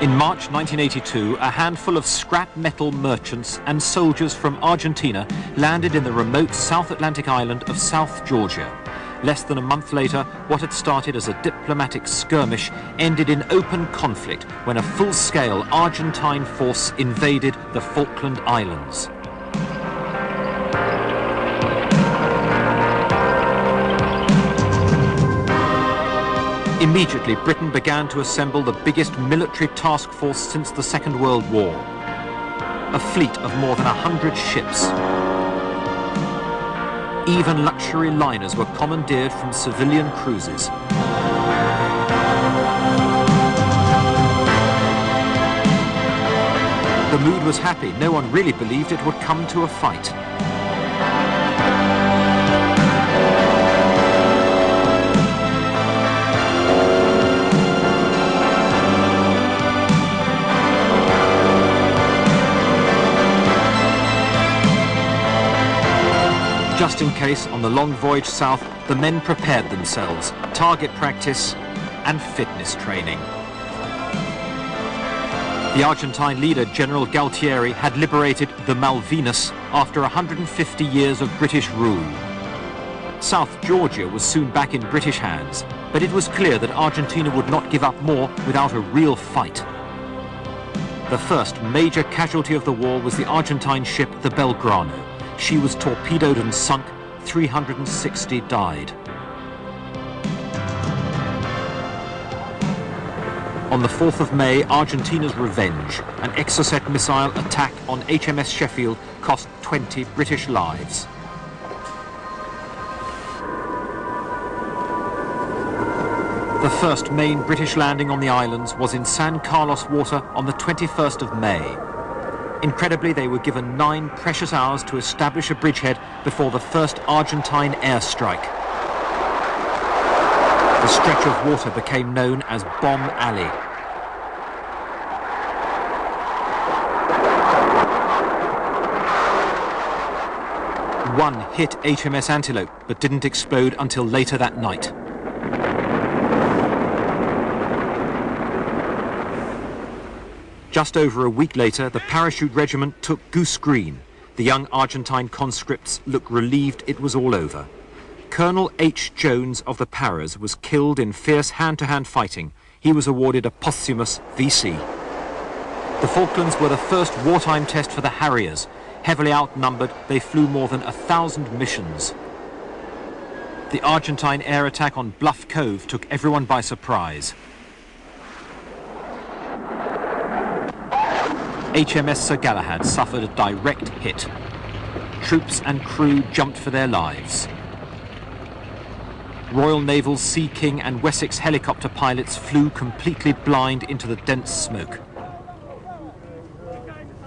In March 1982, a handful of scrap metal merchants and soldiers from Argentina landed in the remote South Atlantic island of South Georgia. Less than a month later, what had started as a diplomatic skirmish ended in open conflict when a full-scale Argentine force invaded the Falkland Islands. Immediately, Britain began to assemble the biggest military task force since the Second World War. A fleet of more than 100 ships. Even luxury liners were commandeered from civilian cruises. The mood was happy. No one really believed it would come to a fight. Just in case, on the long voyage south, the men prepared themselves, target practice and fitness training. The Argentine leader, General Galtieri, had liberated the Malvinas after 150 years of British rule. South Georgia was soon back in British hands, but it was clear that Argentina would not give up more without a real fight. The first major casualty of the war was the Argentine ship, the Belgrano. She was torpedoed and sunk. 360 died. On the 4th of May, Argentina's revenge, an Exocet missile attack on HMS Sheffield, cost 20 British lives. The first main British landing on the islands was in San Carlos water on the 21st of May. Incredibly, they were given 9 precious hours to establish a bridgehead before the first Argentine airstrike. The stretch of water became known as Bomb Alley. One hit HMS Antelope, but didn't explode until later that night. Just over a week later, the parachute regiment took Goose Green. The young Argentine conscripts looked relieved it was all over. Colonel H. Jones of the Paras was killed in fierce hand-to-hand fighting. He was awarded a posthumous V.C. The Falklands were the first wartime test for the Harriers. Heavily outnumbered, they flew more than 1,000 missions. The Argentine air attack on Bluff Cove took everyone by surprise. HMS Sir Galahad suffered a direct hit. Troops and crew jumped for their lives. Royal Naval's Sea King and Wessex helicopter pilots flew completely blind into the dense smoke.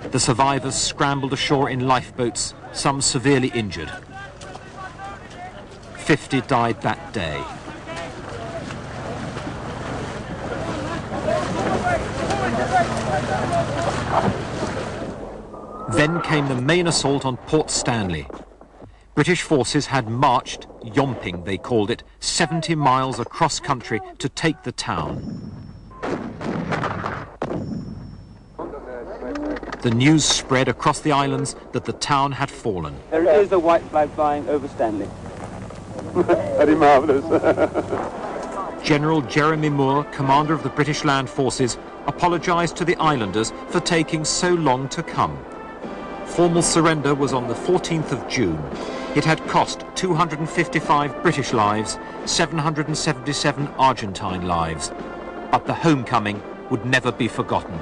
The survivors scrambled ashore in lifeboats, some severely injured. 50 died that day. Then came the main assault on Port Stanley. British forces had marched, yomping they called it, 70 miles across country to take the town. The news spread across the islands that the town had fallen. There is a white flag flying over Stanley. Very marvellous. General Jeremy Moore, commander of the British Land Forces, apologised to the islanders for taking so long to come. Formal surrender was on the 14th of June. It had cost 255 British lives, 777 Argentine lives. But the homecoming would never be forgotten.